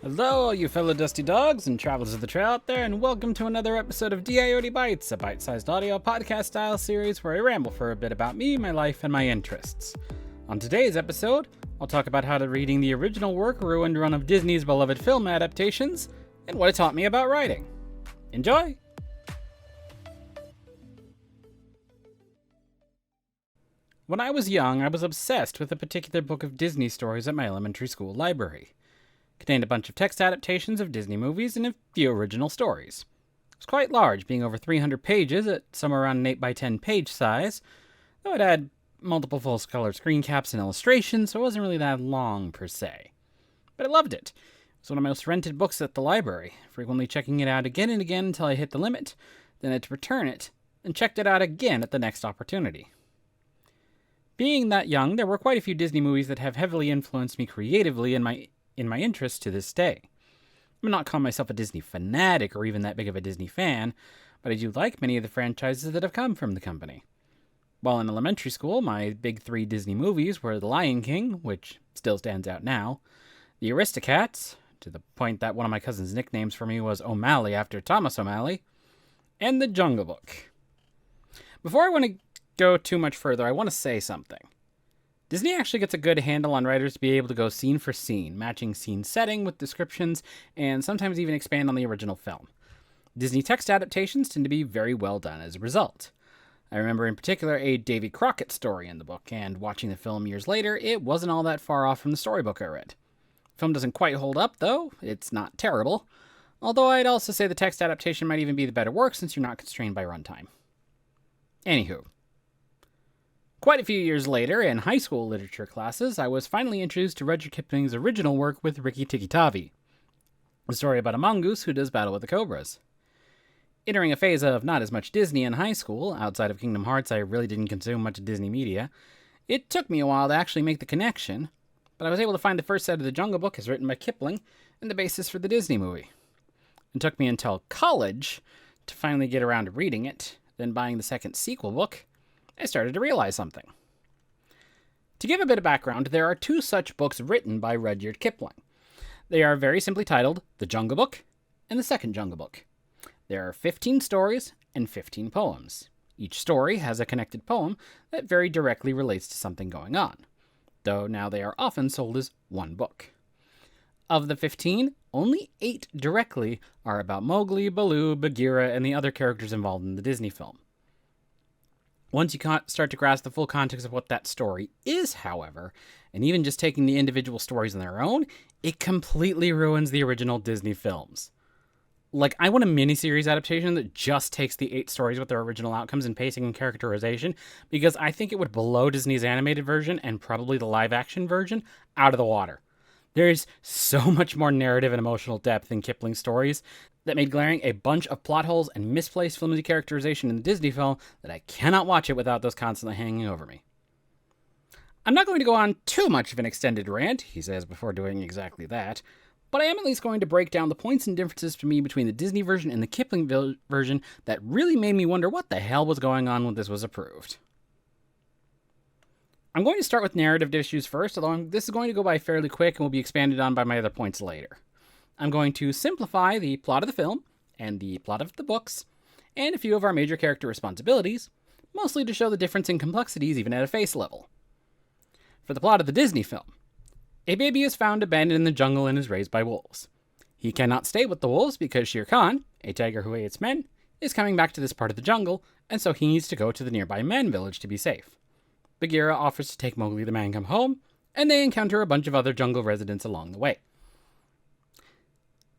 Hello, you fellow dusty dogs and travelers of the trail out there, and welcome to another episode of D.I.Yote Bites, a bite-sized audio podcast-style series where I ramble for a bit about me, my life, and my interests. On today's episode, I'll talk about how reading the original work ruined one of Disney's beloved film adaptations, and what it taught me about writing. Enjoy! When I was young, I was obsessed with a particular book of Disney stories at my elementary school library. It contained a bunch of text adaptations of Disney movies and a few original stories. It was quite large, being over 300 pages at somewhere around an 8x10 page size, though it had multiple full-color screen caps and illustrations, so it wasn't really that long per se. But I loved it. It was one of my most rented books at the library, frequently checking it out again and again until I hit the limit, then I'd return it, and checked it out again at the next opportunity. Being that young, there were quite a few Disney movies that have heavily influenced me creatively in my interests to this day. I'm not calling myself a Disney fanatic or even that big of a Disney fan, but I do like many of the franchises that have come from the company. While in elementary school, my big three Disney movies were The Lion King, which still stands out now, The Aristocats, to the point that one of my cousin's nicknames for me was O'Malley after Thomas O'Malley, and The Jungle Book. Before I want to go too much further, I want to say something. Disney actually gets a good handle on writers to be able to go scene for scene, matching scene setting with descriptions, and sometimes even expand on the original film. Disney text adaptations tend to be very well done as a result. I remember in particular a Davy Crockett story in the book, and watching the film years later, it wasn't all that far off from the storybook I read. The film doesn't quite hold up, though. It's not terrible. Although I'd also say the text adaptation might even be the better work since you're not constrained by runtime. Anywho. Quite a few years later, in high school literature classes, I was finally introduced to Rudyard Kipling's original work with Rikki Tikki Tavi, a story about a mongoose who does battle with the cobras. Entering a phase of not as much Disney in high school, outside of Kingdom Hearts I really didn't consume much Disney media, it took me a while to actually make the connection, but I was able to find the first set of The Jungle Book as written by Kipling and the basis for the Disney movie. It took me until college to finally get around to reading it, then buying the second sequel book. I started to realize something. To give a bit of background, there are two such books written by Rudyard Kipling. They are very simply titled The Jungle Book and The Second Jungle Book. There are 15 stories and 15 poems. Each story has a connected poem that very directly relates to something going on, though now they are often sold as one book. Of the 15, only 8 directly are about Mowgli, Baloo, Bagheera, and the other characters involved in the Disney film. Once you start to grasp the full context of what that story is, however, and even just taking the individual stories on their own, it completely ruins the original Disney films. Like, I want a miniseries adaptation that just takes the 8 stories with their original outcomes and pacing and characterization, because I think it would blow Disney's animated version and probably the live-action version out of the water. There's so much more narrative and emotional depth in Kipling's stories that made glaring a bunch of plot holes and misplaced flimsy characterization in the Disney film that I cannot watch it without those constantly hanging over me. I'm not going to go on too much of an extended rant, he says before doing exactly that, but I am at least going to break down the points and differences to me between the Disney version and the Kipling version that really made me wonder what the hell was going on when this was approved. I'm going to start with narrative issues first, although this is going to go by fairly quick and will be expanded on by my other points later. I'm going to simplify the plot of the film and the plot of the books, and a few of our major character responsibilities, mostly to show the difference in complexities even at a face level. For the plot of the Disney film, a baby is found abandoned in the jungle and is raised by wolves. He cannot stay with the wolves because Shere Khan, a tiger who hates men, is coming back to this part of the jungle, and so he needs to go to the nearby man village to be safe. Bagheera offers to take Mowgli the man-cub home, and they encounter a bunch of other jungle residents along the way.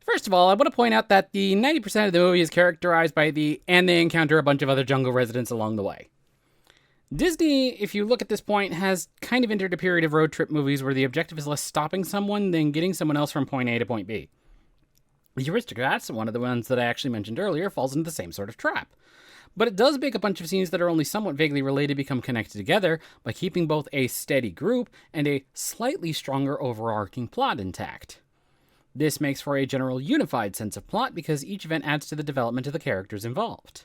First of all, I want to point out that the 90% of the movie is characterized by and they encounter a bunch of other jungle residents along the way. Disney, if you look at this point, has kind of entered a period of road trip movies where the objective is less stopping someone than getting someone else from point A to point B. The Aristocats, one of the ones that I actually mentioned earlier, falls into the same sort of trap. But it does make a bunch of scenes that are only somewhat vaguely related become connected together by keeping both a steady group and a slightly stronger overarching plot intact. This makes for a general unified sense of plot because each event adds to the development of the characters involved.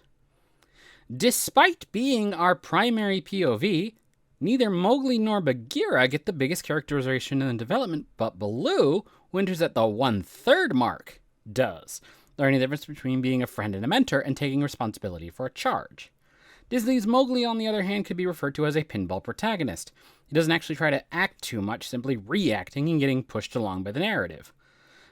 Despite being our primary POV, neither Mowgli nor Bagheera get the biggest characterization and development, but Baloo, who enters at the 1/3 mark, does, learning the difference between being a friend and a mentor and taking responsibility for a charge. Disney's Mowgli, on the other hand, could be referred to as a pinball protagonist. He doesn't actually try to act too much, simply reacting and getting pushed along by the narrative.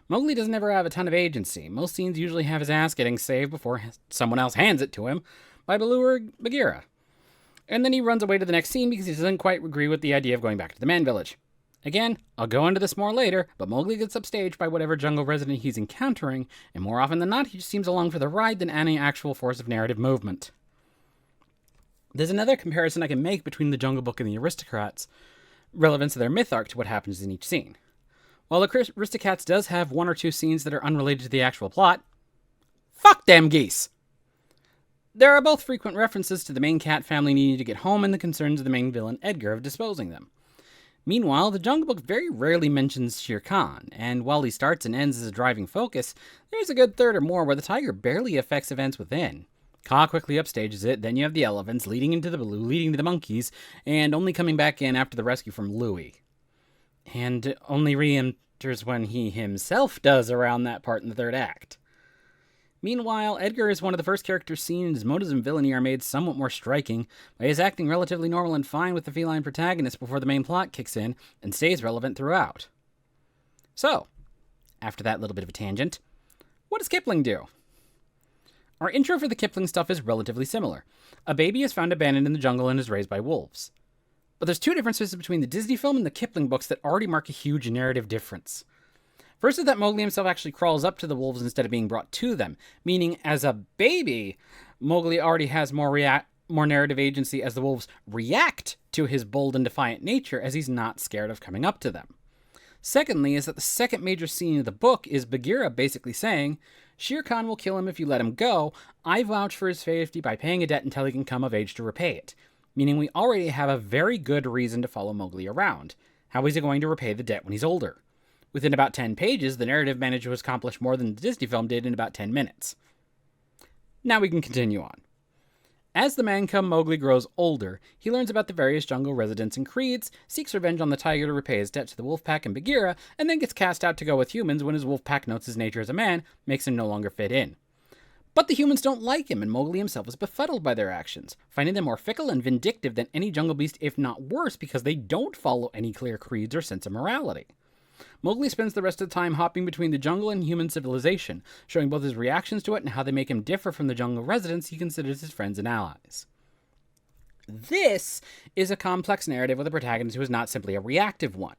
Mowgli doesn't ever have a ton of agency. Most scenes usually have his ass getting saved before someone else hands it to him by Baloo or Bagheera. And then he runs away to the next scene because he doesn't quite agree with the idea of going back to the man village. Again, I'll go into this more later, but Mowgli gets upstaged by whatever jungle resident he's encountering, and more often than not, he just seems along for the ride than any actual force of narrative movement. There's another comparison I can make between the Jungle Book and the Aristocrats, relevance of their myth arc to what happens in each scene. While the Aristocats does have one or two scenes that are unrelated to the actual plot, fuck them geese! There are both frequent references to the main cat family needing to get home and the concerns of the main villain Edgar of disposing them. Meanwhile, the Jungle Book very rarely mentions Shere Khan, and while he starts and ends as a driving focus, there's a good third or more where the tiger barely affects events within. Kaa quickly upstages it, then you have the elephants leading into the Baloo, leading to the monkeys, and only coming back in after the rescue from Louie. And only re-enters when he himself does around that part in the third act. Meanwhile, Edgar is one of the first characters seen, and his motives and villainy are made somewhat more striking by his acting relatively normal and fine with the feline protagonist before the main plot kicks in, and stays relevant throughout. So, after that little bit of a tangent, what does Kipling do? Our intro for the Kipling stuff is relatively similar. A baby is found abandoned in the jungle and is raised by wolves. But there's two differences between the Disney film and the Kipling books that already mark a huge narrative difference. First is that Mowgli himself actually crawls up to the wolves instead of being brought to them, meaning as a baby, Mowgli already has more narrative agency as the wolves react to his bold and defiant nature as he's not scared of coming up to them. Secondly is that the second major scene of the book is Bagheera basically saying, Shere Khan will kill him if you let him go. I vouch for his safety by paying a debt until he can come of age to repay it. Meaning we already have a very good reason to follow Mowgli around. How is he going to repay the debt when he's older? Within about 10 pages, the narrative managed to accomplish more than the Disney film did in about 10 minutes. Now we can continue on. As the man-cub Mowgli grows older, he learns about the various jungle residents and creeds, seeks revenge on the tiger to repay his debt to the wolf pack and Bagheera, and then gets cast out to go with humans when his wolf pack notes his nature as a man makes him no longer fit in. But the humans don't like him, and Mowgli himself is befuddled by their actions, finding them more fickle and vindictive than any jungle beast, if not worse, because they don't follow any clear creeds or sense of morality. Mowgli spends the rest of the time hopping between the jungle and human civilization, showing both his reactions to it and how they make him differ from the jungle residents he considers his friends and allies. This is a complex narrative with a protagonist who is not simply a reactive one.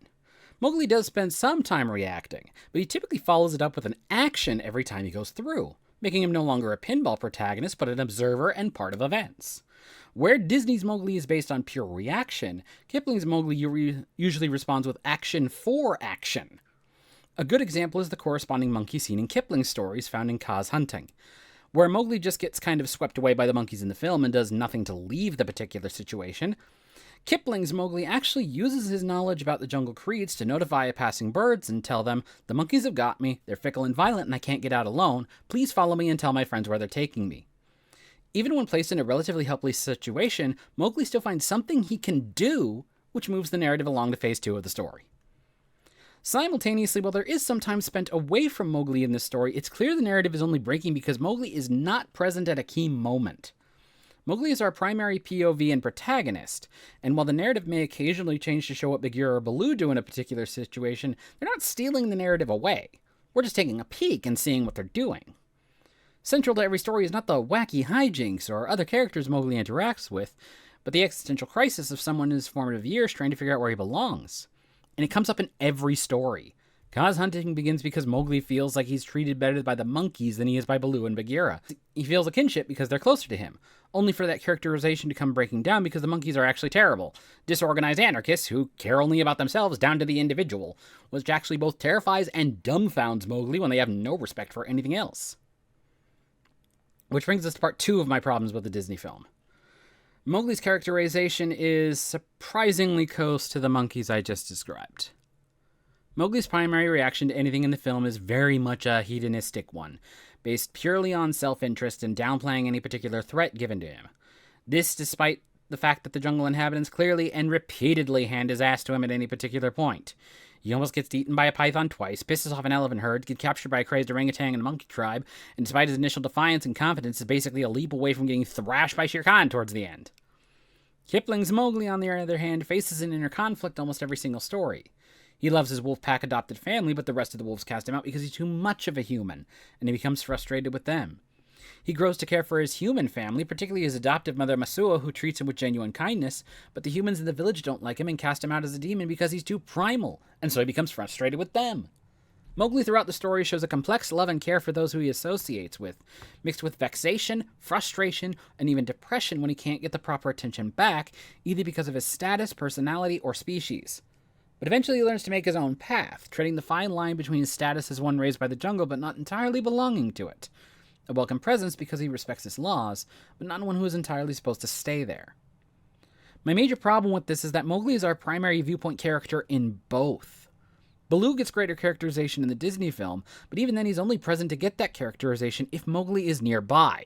Mowgli does spend some time reacting, but he typically follows it up with an action every time he goes through, making him no longer a pinball protagonist, but an observer and part of events. Where Disney's Mowgli is based on pure reaction, Kipling's Mowgli usually responds with action for action. A good example is the corresponding monkey scene in Kipling's stories found in Kaa's Hunting, where Mowgli just gets kind of swept away by the monkeys in the film and does nothing to leave the particular situation. Kipling's Mowgli actually uses his knowledge about the jungle creeds to notify passing birds and tell them, the monkeys have got me, they're fickle and violent and I can't get out alone, please follow me and tell my friends where they're taking me. Even when placed in a relatively helpless situation, Mowgli still finds something he can do, which moves the narrative along to phase 2 of the story. Simultaneously, while there is some time spent away from Mowgli in this story, it's clear the narrative is only breaking because Mowgli is not present at a key moment. Mowgli is our primary POV and protagonist, and while the narrative may occasionally change to show what Bagheera or Baloo do in a particular situation, they're not stealing the narrative away. We're just taking a peek and seeing what they're doing. Central to every story is not the wacky hijinks or other characters Mowgli interacts with, but the existential crisis of someone in his formative years trying to figure out where he belongs. And it comes up in every story. Kaa's Hunting begins because Mowgli feels like he's treated better by the monkeys than he is by Baloo and Bagheera. He feels a kinship because they're closer to him, only for that characterization to come breaking down because the monkeys are actually terrible, disorganized anarchists who care only about themselves down to the individual, which actually both terrifies and dumbfounds Mowgli when they have no respect for anything else. Which brings us to part 2 of my problems with the Disney film. Mowgli's characterization is surprisingly close to the monkeys I just described. Mowgli's primary reaction to anything in the film is very much a hedonistic one, based purely on self-interest and downplaying any particular threat given to him. This despite the fact that the jungle inhabitants clearly and repeatedly hand his ass to him at any particular point. He almost gets eaten by a python twice, pisses off an elephant herd, gets captured by a crazed orangutan and a monkey tribe, and despite his initial defiance and confidence, is basically a leap away from getting thrashed by Shere Khan towards the end. Kipling's Mowgli, on the other hand, faces an inner conflict almost every single story. He loves his wolf pack adopted family, but the rest of the wolves cast him out because he's too much of a human, and he becomes frustrated with them. He grows to care for his human family, particularly his adoptive mother Masua, who treats him with genuine kindness, but the humans in the village don't like him and cast him out as a demon because he's too primal, and so he becomes frustrated with them. Mowgli throughout the story shows a complex love and care for those who he associates with, mixed with vexation, frustration, and even depression when he can't get the proper attention back, either because of his status, personality, or species. But eventually he learns to make his own path, treading the fine line between his status as one raised by the jungle but not entirely belonging to it. A welcome presence because he respects its laws, but not one who is entirely supposed to stay there. My major problem with this is that Mowgli is our primary viewpoint character in both. Baloo gets greater characterization in the Disney film, but even then he's only present to get that characterization if Mowgli is nearby.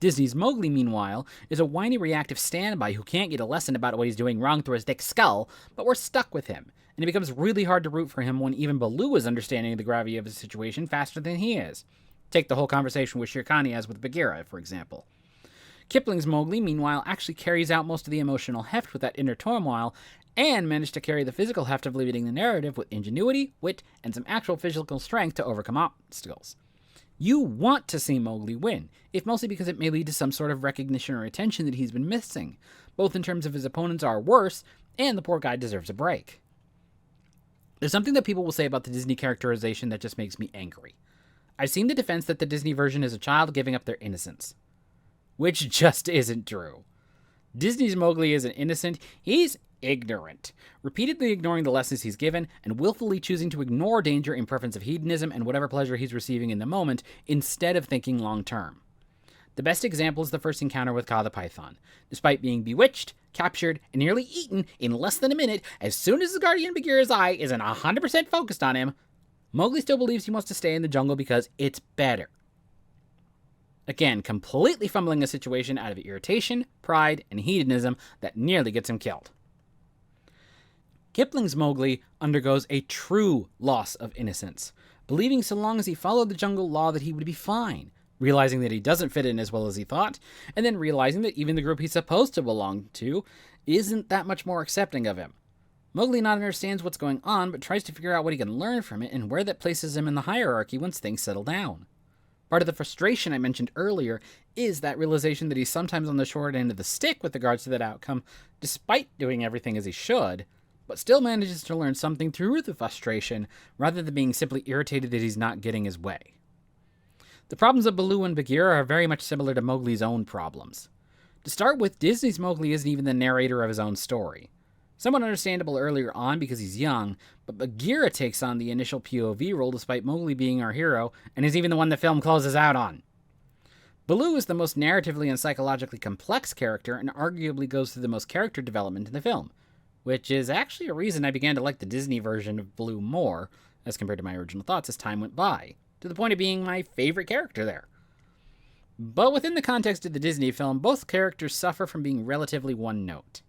Disney's Mowgli, meanwhile, is a whiny reactive standby who can't get a lesson about what he's doing wrong through his thick skull, but we're stuck with him, and it becomes really hard to root for him when even Baloo is understanding the gravity of his situation faster than he is. Take the whole conversation with Shere Khan he has with Bagheera, for example. Kipling's Mowgli, meanwhile, actually carries out most of the emotional heft with that inner turmoil, and managed to carry the physical heft of leading the narrative with ingenuity, wit, and some actual physical strength to overcome obstacles. You want to see Mowgli win, if mostly because it may lead to some sort of recognition or attention that he's been missing, both in terms of his opponents are worse, and the poor guy deserves a break. There's something that people will say about the Disney characterization that just makes me angry. I've seen the defense that the Disney version is a child giving up their innocence. Which just isn't true. Disney's Mowgli isn't innocent, he's ignorant, repeatedly ignoring the lessons he's given, and willfully choosing to ignore danger in preference of hedonism and whatever pleasure he's receiving in the moment, instead of thinking long-term. The best example is the first encounter with Kaa the Python. Despite being bewitched, captured, and nearly eaten in less than a minute, as soon as his guardian Bagheera's eye isn't 100% focused on him, Mowgli still believes he wants to stay in the jungle because it's better. Again, completely fumbling a situation out of irritation, pride, and hedonism that nearly gets him killed. Kipling's Mowgli undergoes a true loss of innocence, believing so long as he followed the jungle law that he would be fine, realizing that he doesn't fit in as well as he thought, and then realizing that even the group he's supposed to belong to isn't that much more accepting of him. Mowgli not understands what's going on, but tries to figure out what he can learn from it and where that places him in the hierarchy once things settle down. Part of the frustration I mentioned earlier is that realization that he's sometimes on the short end of the stick with regards to that outcome, despite doing everything as he should, but still manages to learn something through the frustration, rather than being simply irritated that he's not getting his way. The problems of Baloo and Bagheera are very much similar to Mowgli's own problems. To start with, Disney's Mowgli isn't even the narrator of his own story. Somewhat understandable earlier on because he's young, but Bagheera takes on the initial POV role despite Mowgli being our hero, and is even the one the film closes out on. Baloo is the most narratively and psychologically complex character, and arguably goes through the most character development in the film, which is actually a reason I began to like the Disney version of Baloo more, as compared to my original thoughts as time went by, to the point of being my favorite character there. But within the context of the Disney film, both characters suffer from being relatively one-note.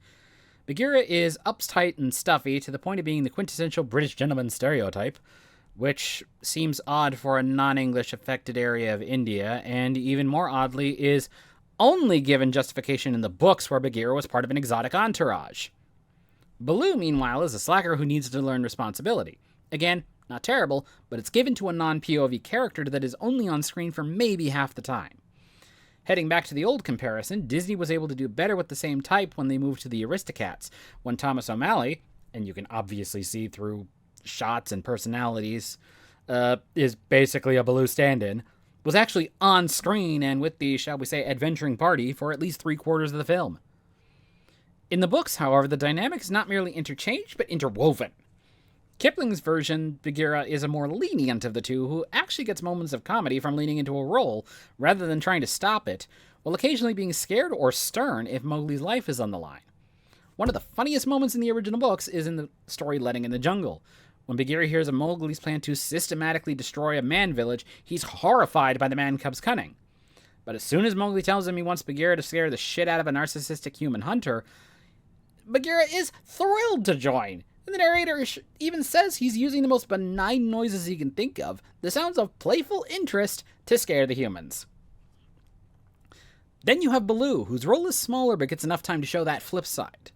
Bagheera is uptight and stuffy to the point of being the quintessential British gentleman stereotype, which seems odd for a non-English affected area of India, and even more oddly is only given justification in the books where Bagheera was part of an exotic entourage. Baloo, meanwhile, is a slacker who needs to learn responsibility. Again, not terrible, but it's given to a non-POV character that is only on screen for maybe half the time. Heading back to the old comparison, Disney was able to do better with the same type when they moved to the Aristocats, when Thomas O'Malley, and you can obviously see through shots and personalities, is basically a Baloo stand-in, was actually on screen and with the, shall we say, adventuring party for at least 3/4 of the film. In the books, however, the dynamic is not merely interchanged, but interwoven. Kipling's version, Bagheera, is a more lenient of the two, who actually gets moments of comedy from leaning into a role, rather than trying to stop it, while occasionally being scared or stern if Mowgli's life is on the line. One of the funniest moments in the original books is in the story Letting in the Jungle. When Bagheera hears of Mowgli's plan to systematically destroy a man village, he's horrified by the man cub's cunning. But as soon as Mowgli tells him he wants Bagheera to scare the shit out of a narcissistic human hunter, Bagheera is thrilled to join, And the narrator even says he's using the most benign noises he can think of, the sounds of playful interest, to scare the humans. Then you have Baloo, whose role is smaller but gets enough time to show that flip side.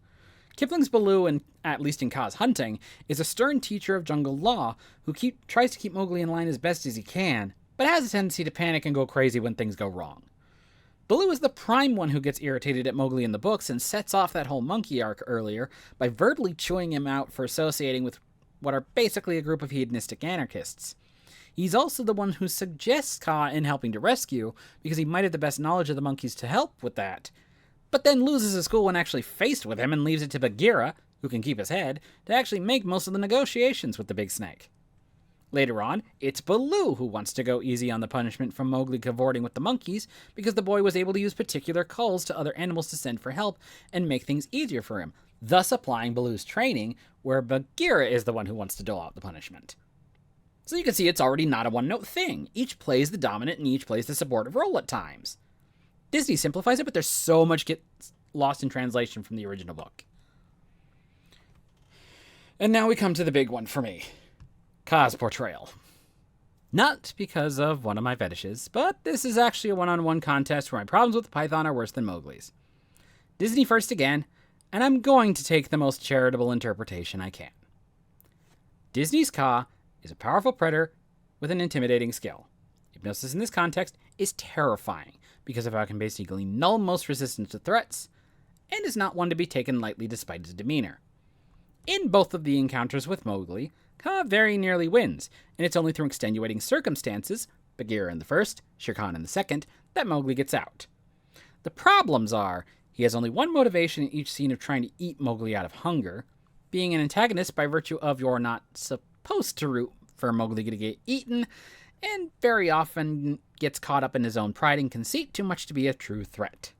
Kipling's Baloo, at least in Kaa's hunting, is a stern teacher of jungle law who tries to keep Mowgli in line as best as he can, but has a tendency to panic and go crazy when things go wrong. Baloo is the prime one who gets irritated at Mowgli in the books and sets off that whole monkey arc earlier by verbally chewing him out for associating with what are basically a group of hedonistic anarchists. He's also the one who suggests Kaa in helping to rescue, because he might have the best knowledge of the monkeys to help with that, but then loses his cool when actually faced with him and leaves it to Bagheera, who can keep his head, to actually make most of the negotiations with the big snake. Later on, it's Baloo who wants to go easy on the punishment from Mowgli cavorting with the monkeys, because the boy was able to use particular calls to other animals to send for help and make things easier for him, thus applying Baloo's training, where Bagheera is the one who wants to dole out the punishment. So you can see it's already not a one-note thing. Each plays the dominant and each plays the supportive role at times. Disney simplifies it, but there's so much gets lost in translation from the original book. And now we come to the big one for me. Kaa's portrayal. Not because of one of my fetishes, but this is actually a one-on-one contest where my problems with the Python are worse than Mowgli's. Disney first again, and I'm going to take the most charitable interpretation I can. Disney's Kaa is a powerful predator with an intimidating skill. Hypnosis in this context is terrifying because of how it can basically null most resistance to threats, and is not one to be taken lightly despite his demeanor. In both of the encounters with Mowgli, Kaa very nearly wins, and it's only through extenuating circumstances, Bagheera in the first, Shere Khan in the second, that Mowgli gets out. The problems are, he has only one motivation in each scene of trying to eat Mowgli out of hunger, being an antagonist by virtue of you're not supposed to root for Mowgli to get eaten, and very often gets caught up in his own pride and conceit too much to be a true threat.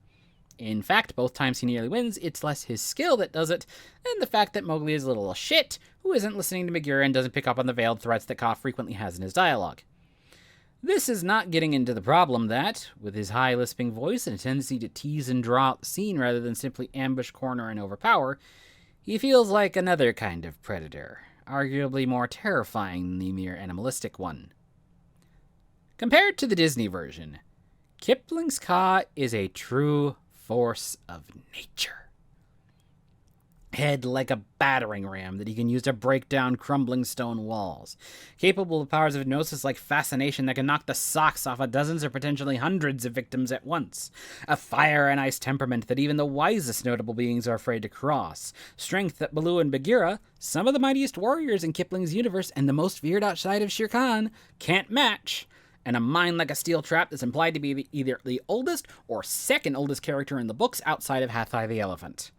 In fact, both times he nearly wins, it's less his skill that does it, than the fact that Mowgli is a little shit who isn't listening to Bagheera and doesn't pick up on the veiled threats that Kaa frequently has in his dialogue. This is not getting into the problem that, with his high lisping voice and a tendency to tease and draw out the scene rather than simply ambush, corner, and overpower, he feels like another kind of predator, arguably more terrifying than the mere animalistic one. Compared to the Disney version, Kipling's Kaa is a true force of nature. Head like a battering ram that he can use to break down crumbling stone walls. Capable of powers of hypnosis like fascination that can knock the socks off of dozens or potentially hundreds of victims at once. A fire and ice temperament that even the wisest notable beings are afraid to cross. Strength that Baloo and Bagheera, some of the mightiest warriors in Kipling's universe and the most feared outside of Shere Khan, can't match. And a mind like a steel trap that's implied to be either the oldest or second oldest character in the books outside of Hathai the elephant.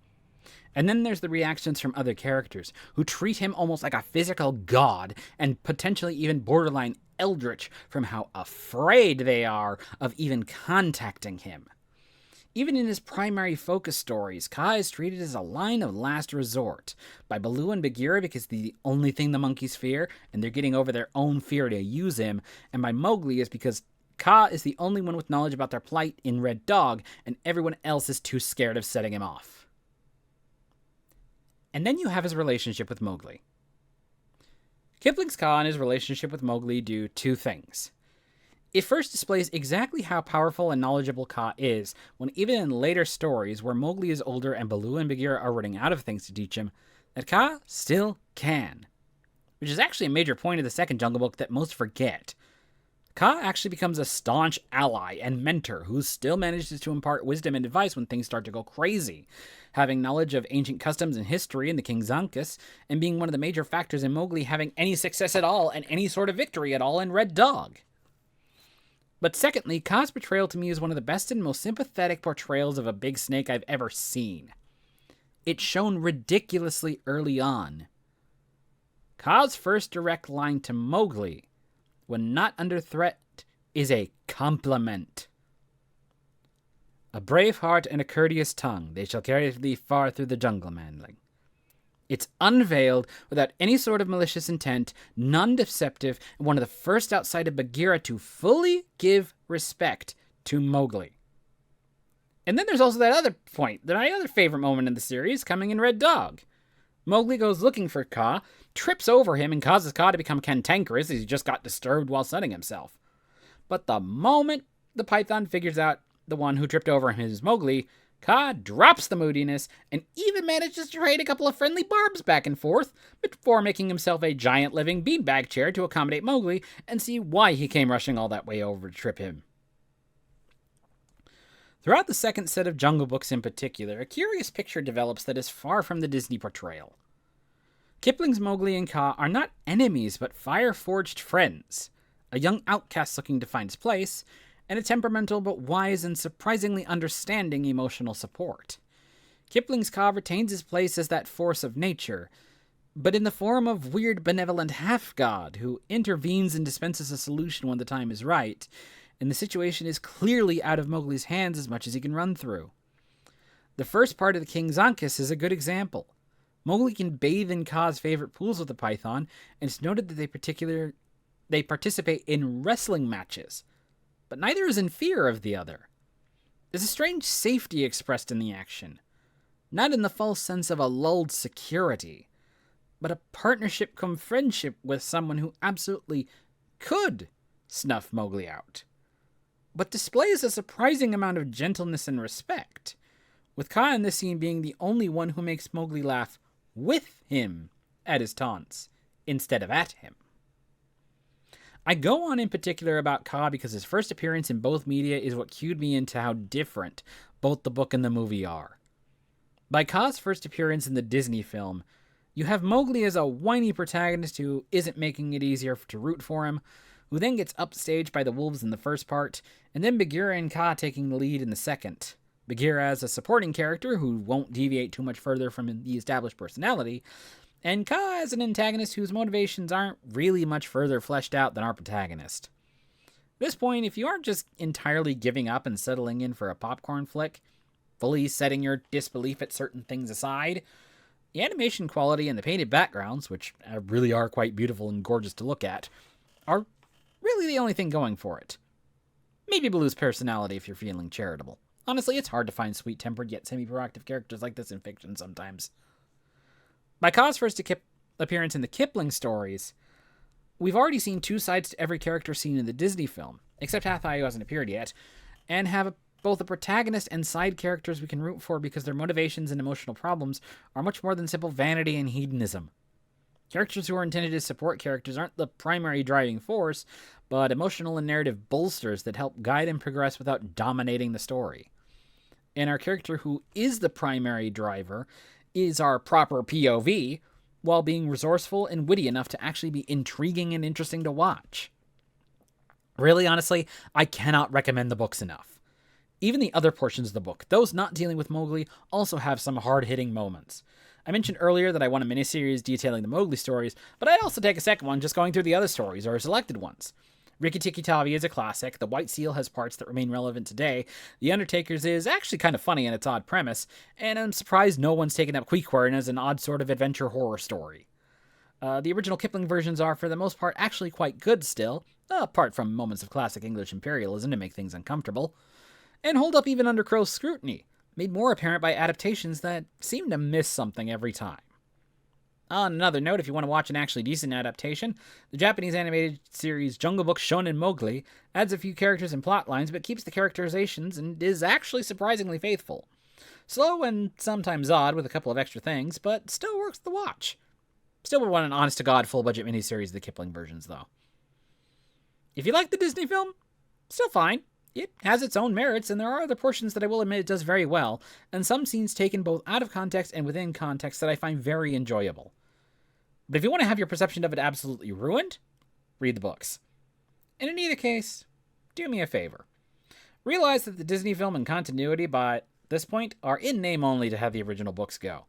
And then there's the reactions from other characters, who treat him almost like a physical god, and potentially even borderline eldritch from how afraid they are of even contacting him. Even in his primary focus stories, Kaa is treated as a line of last resort by Baloo and Bagheera because he's the only thing the monkeys fear, and they're getting over their own fear to use him, and by Mowgli is because Kaa is the only one with knowledge about their plight in Red Dog, and everyone else is too scared of setting him off. And then you have his relationship with Mowgli. Kipling's Kaa and his relationship with Mowgli do two things. It first displays exactly how powerful and knowledgeable Kaa is, when even in later stories where Mowgli is older and Baloo and Bagheera are running out of things to teach him, that Kaa still can. Which is actually a major point of the second Jungle Book that most forget. Kaa actually becomes a staunch ally and mentor who still manages to impart wisdom and advice when things start to go crazy, having knowledge of ancient customs and history in the King's Ankus, and being one of the major factors in Mowgli having any success at all and any sort of victory at all in Red Dog. But secondly, Kaa's portrayal to me is one of the best and most sympathetic portrayals of a big snake I've ever seen. It's shown ridiculously early on. Kaa's first direct line to Mowgli, when not under threat, is a compliment. A brave heart and a courteous tongue, they shall carry thee far through the jungle, manling. It's unveiled, without any sort of malicious intent, non-deceptive, and one of the first outside of Bagheera to fully give respect to Mowgli. And then there's also that other point, my other favorite moment in the series, coming in Red Dog. Mowgli goes looking for Kaa, trips over him, and causes Kaa to become cantankerous as he just got disturbed while sunning himself. But the moment the python figures out the one who tripped over him is Mowgli, Kaa drops the moodiness and even manages to trade a couple of friendly barbs back and forth before making himself a giant living beanbag chair to accommodate Mowgli and see why he came rushing all that way over to trip him. Throughout the second set of Jungle Books in particular, a curious picture develops that is far from the Disney portrayal. Kipling's Mowgli and Kaa are not enemies but fire-forged friends, a young outcast looking to find his place, and a temperamental but wise and surprisingly understanding emotional support. Kipling's Kaa retains his place as that force of nature, but in the form of weird benevolent half-god who intervenes and dispenses a solution when the time is right, and the situation is clearly out of Mowgli's hands as much as he can run through. The first part of the King's Ankus is a good example. Mowgli can bathe in Kaa's favorite pools with the python, and it's noted that they participate in wrestling matches, but neither is in fear of the other. There's a strange safety expressed in the action, not in the false sense of a lulled security, but a partnership cum friendship with someone who absolutely could snuff Mowgli out, but displays a surprising amount of gentleness and respect, with Kaa in this scene being the only one who makes Mowgli laugh with him at his taunts, instead of at him. I go on in particular about Kaa because his first appearance in both media is what cued me into how different both the book and the movie are. By Kaa's first appearance in the Disney film, you have Mowgli as a whiny protagonist who isn't making it easier to root for him, who then gets upstaged by the wolves in the first part, and then Bagheera and Kaa taking the lead in the second. Bagheera as a supporting character who won't deviate too much further from the established personality, and Kaa as an antagonist whose motivations aren't really much further fleshed out than our protagonist. At this point, if you aren't just entirely giving up and settling in for a popcorn flick, fully setting your disbelief at certain things aside, the animation quality and the painted backgrounds, which really are quite beautiful and gorgeous to look at, are really the only thing going for it. Maybe Baloo's personality if you're feeling charitable. Honestly, it's hard to find sweet-tempered yet semi-proactive characters like this in fiction sometimes. By Kaa's first appearance in the Kipling stories, we've already seen two sides to every character seen in the Disney film, except Hathai, who hasn't appeared yet, and have both a protagonist and side characters we can root for because their motivations and emotional problems are much more than simple vanity and hedonism. Characters who are intended as support characters aren't the primary driving force, but emotional and narrative bolsters that help guide and progress without dominating the story. And our character who is the primary driver is our proper POV, while being resourceful and witty enough to actually be intriguing and interesting to watch. Really, honestly, I cannot recommend the books enough. Even the other portions of the book, those not dealing with Mowgli, also have some hard-hitting moments. I mentioned earlier that I want a miniseries detailing the Mowgli stories, but I'd also take a second one just going through the other stories, or selected ones. Rikki Tikki Tavi is a classic, The White Seal has parts that remain relevant today, The Undertaker's is actually kind of funny in its odd premise, and I'm surprised no one's taken up Queequeg as an odd sort of adventure horror story. The original Kipling versions are, for the most part, actually quite good still, apart from moments of classic English imperialism to make things uncomfortable, and hold up even under close scrutiny, made more apparent by adaptations that seem to miss something every time. On another note, if you want to watch an actually decent adaptation, the Japanese animated series Jungle Book Shonen Mowgli adds a few characters and plot lines, but keeps the characterizations and is actually surprisingly faithful. Slow and sometimes odd with a couple of extra things, but still works to watch. Still would want an honest-to-God full-budget miniseries of the Kipling versions, though. If you like the Disney film, still fine. It has its own merits, and there are other portions that I will admit it does very well, and some scenes taken both out of context and within context that I find very enjoyable. But if you want to have your perception of it absolutely ruined, read the books. And in either case, do me a favor. Realize that the Disney film and continuity, by this point, are in name only to have the original books go.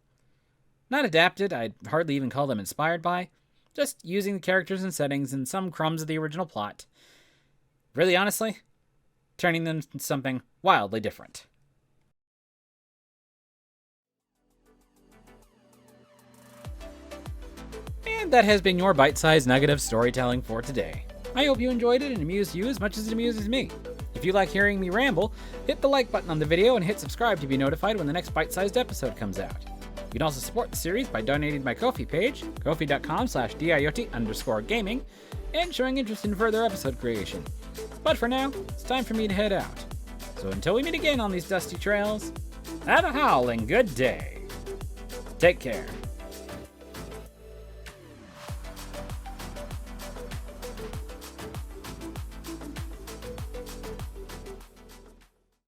Not adapted, I'd hardly even call them inspired by, just using the characters and settings and some crumbs of the original plot. Really honestly, turning them into something wildly different. And that has been your bite-sized nugget of storytelling for today. I hope you enjoyed it and amused you as much as it amuses me. If you like hearing me ramble, hit the like button on the video and hit subscribe to be notified when the next bite-sized episode comes out. You can also support the series by donating to my Ko-fi page, kofi.com/D.I.Yote_gaming, and showing interest in further episode creation. But for now, it's time for me to head out. So until we meet again on these dusty trails, have a howling good day. Take care.